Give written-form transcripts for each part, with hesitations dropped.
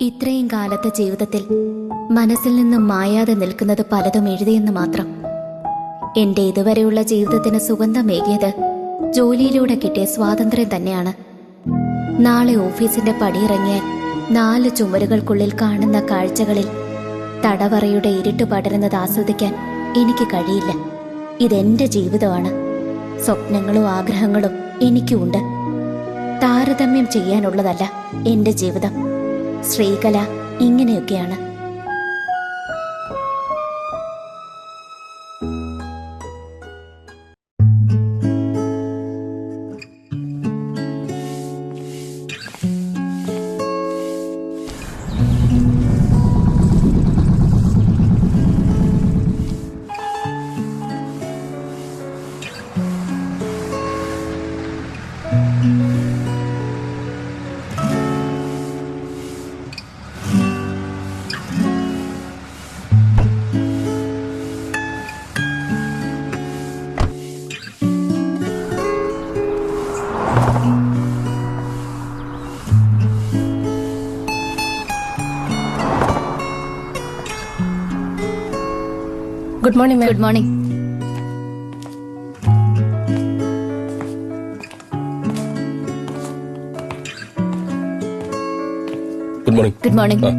ഇത്രയും കാലത്തെ ജീവിതത്തിൽ മനസ്സിൽ നിന്നും മായാതെ നിൽക്കുന്നത് പലതും എഴുതിയെന്ന് മാത്രം. എന്റെ ഇതുവരെയുള്ള ജീവിതത്തിന് സുഗന്ധമേകിയത് ജോലിയിലൂടെ കിട്ടിയ സ്വാതന്ത്ര്യം തന്നെയാണ്. നാളെ ഓഫീസിന്റെ പടിയിറങ്ങിയാൽ 4 ചുമരുകൾക്കുള്ളിൽ കാണുന്ന കാഴ്ചകളിൽ തടവറയുടെ ഇരുട്ട് പടരുന്നത് ആസ്വദിക്കാൻ എനിക്ക് കഴിയില്ല. ഇതെന്റെ ജീവിതമാണ്. സ്വപ്നങ്ങളും ആഗ്രഹങ്ങളും എനിക്കുണ്ട്. താരതമ്യം ചെയ്യാനുള്ളതല്ല എന്റെ ജീവിതം. ശ്രീകല ഇങ്ങനെയൊക്കെയാണ്. Good morning. Good morning. Good morning. Good morning.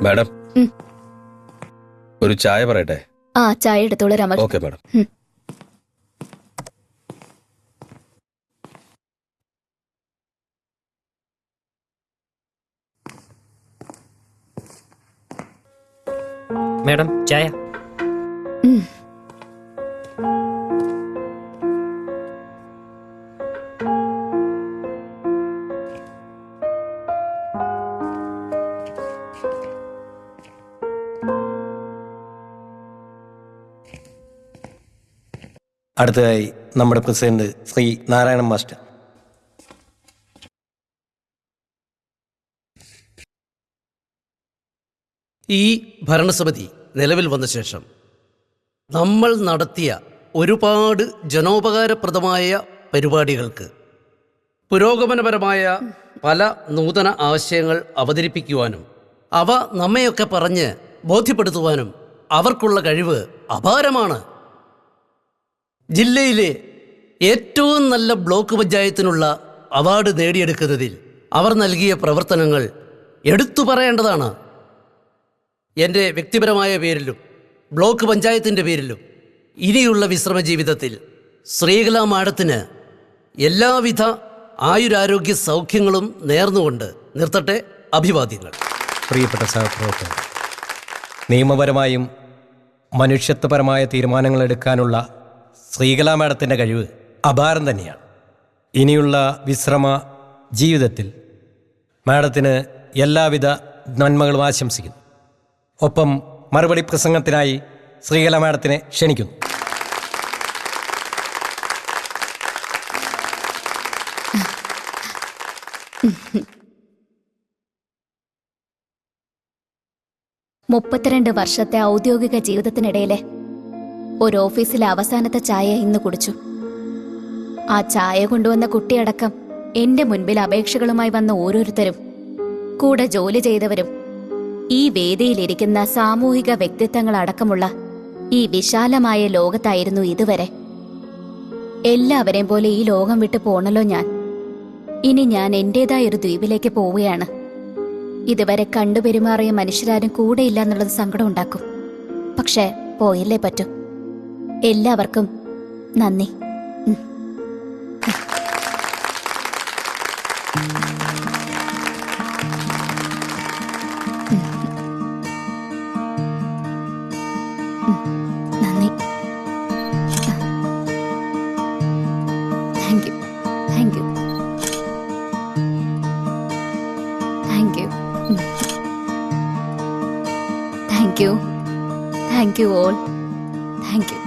Madam, ഒരു ചായ പറയട്ടെ? ചായ എടുത്തോളൂ രമേശ്. Okay madam. മാഡം ചായ. അടുത്തതായി നമ്മുടെ പ്രസിഡന്റ് ശ്രീ നാരായണൻ മാസ്റ്റർ. ഈ ഭരണസമിതി നിലവിൽ വന്ന ശേഷം നമ്മൾ നടത്തിയ ഒരുപാട് ജനോപകാരപ്രദമായ പരിപാടികൾക്ക് പുരോഗമനപരമായ പല നൂതന ആശയങ്ങൾ അവതരിപ്പിക്കുവാനും അവ നമ്മയൊക്കെ പറഞ്ഞ് ബോധ്യപ്പെടുത്തുവാനും അവർക്കുള്ള കഴിവ് അപാരമാണ്. ജില്ലയിലെ ഏറ്റവും നല്ല ബ്ലോക്ക് പഞ്ചായത്തിനുള്ള അവാർഡ് നേടിയെടുക്കുന്നതിൽ അവർ നൽകിയ പ്രവർത്തനങ്ങൾ എടുത്തു പറയേണ്ടതാണ്. എൻ്റെ വ്യക്തിപരമായ പേരിലും ബ്ലോക്ക് പഞ്ചായത്തിൻ്റെ പേരിലും ഇനിയുള്ള വിശ്രമ ജീവിതത്തിൽ ശ്രീകല മാഡത്തിന് എല്ലാവിധ ആയുരാരോഗ്യ സൗഖ്യങ്ങളും നേർന്നുകൊണ്ട് നിർത്തട്ടെ. അഭിവാദ്യങ്ങൾ. പ്രിയപ്പെട്ട സഹപ്രവർത്തകർ, നിയമപരമായും മനുഷ്യത്വപരമായ തീരുമാനങ്ങൾ എടുക്കാനുള്ള ശ്രീകല മാഡത്തിൻ്റെ കഴിവ് അപാരം തന്നെയാണ്. ഇനിയുള്ള വിശ്രമ ജീവിതത്തിൽ മാഡത്തിന് എല്ലാവിധ നന്മകളും ആശംസിക്കുന്നു. ഒപ്പം മറുപടി പ്രസംഗത്തിനായി ശ്രീകല മാഡത്തിനെ ക്ഷണിക്കുന്നു. മുപ്പത്തിരണ്ട് വർഷത്തെ ഔദ്യോഗിക ജീവിതത്തിനിടയിലെ ഒരു ഓഫീസിലെ അവസാനത്തെ ചായ ഇന്ന് കുടിച്ചു. ആ ചായ കൊണ്ടുവന്ന കുട്ടിയടക്കം എന്റെ മുൻപിൽ അപേക്ഷകളുമായി വന്ന ഓരോരുത്തരും, കൂടെ ജോലി ചെയ്തവരും, ഈ വേദിയിലിരിക്കുന്ന സാമൂഹിക വ്യക്തിത്വങ്ങളടക്കമുള്ള ഈ വിശാലമായ ലോകത്തായിരുന്നു ഇതുവരെ. എല്ലാവരെയും പോലെ ഈ ലോകം വിട്ടു പോണല്ലോ ഞാൻ. ഇനി ഞാൻ എന്റേതായൊരു ദ്വീപിലേക്ക് പോവുകയാണ്. ഇതുവരെ കണ്ടുപെരുമാറിയ മനുഷ്യരാരും കൂടെയില്ല എന്നുള്ളത് സങ്കടം ഉണ്ടാക്കും. പക്ഷേ പോയില്ലേ പറ്റൂ. എല്ലാവർക്കും നന്ദി. നന്ദി. Thank you, thank you, thank you, thank you, thank you all, thank you.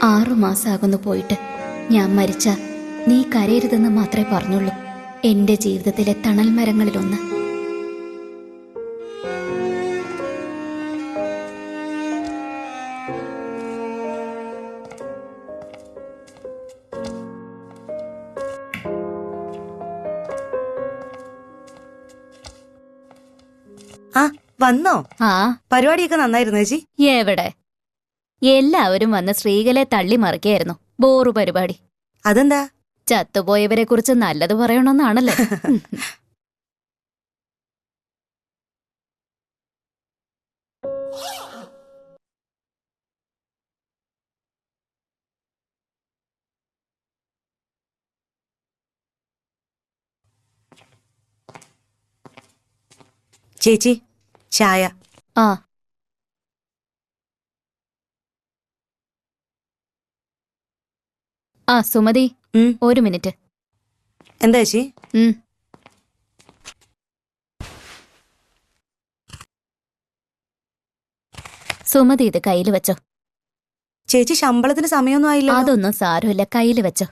ആറുമാസാകുന്നു പോയിട്ട്. ഞാൻ മരിച്ച നീ കരയരുതെന്ന് മാത്രമേ പറഞ്ഞുള്ളൂ. എന്റെ ജീവിതത്തിലെ തണൽ മരങ്ങളിലൊന്ന്. ആ വന്നോ? ആ, പരിപാടിയൊക്കെ നന്നായിരുന്നു ചേച്ചി. എവിടെ? എല്ലാവരും വന്ന് ശ്രീകലെ തള്ളി മറിക്കായിരുന്നു. ബോറു പരിപാടി. അതെന്താ? ചത്തുപോയവരെ കുറിച്ച് നല്ലത് പറയണമെന്നാണല്ലേ. ചേച്ചി ചായ. ആ, ആ സുമതി, ഉം, ഒരു മിനിറ്റ്. എന്താ ചേച്ചി? ഉം. സുമതി ഇത് കയ്യിൽ വെച്ചോ. ചേച്ചി ശമ്പളത്തിന് സമയമൊന്നും ആയില്ല. അതൊന്നും സാരമില്ല, കയ്യിൽ വെച്ചോ.